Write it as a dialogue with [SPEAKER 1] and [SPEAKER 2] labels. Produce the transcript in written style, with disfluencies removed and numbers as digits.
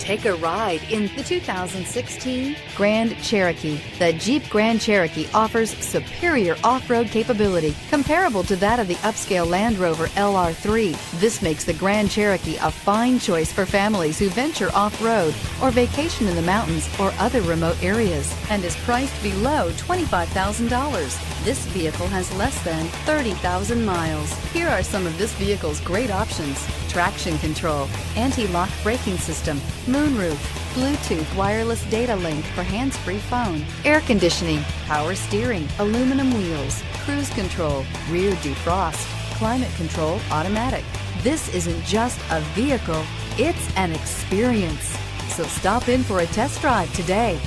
[SPEAKER 1] Take a ride in the 2016
[SPEAKER 2] Grand Cherokee. The Jeep Grand Cherokee offers superior off-road capability comparable to that of the upscale Land Rover LR3. This makes the Grand Cherokee a fine choice for families who venture off-road or vacation in the mountains or other remote areas, and is priced below $25,000. This vehicle has less than 30,000 miles. Here are some of this vehicle's great options: traction control, anti-lock braking system, moonroof, Bluetooth wireless data link for hands-free phone, air conditioning, power steering, aluminum wheels, cruise control, rear defrost, climate control automatic. This isn't just a vehicle, it's an experience. So stop in for a test drive today.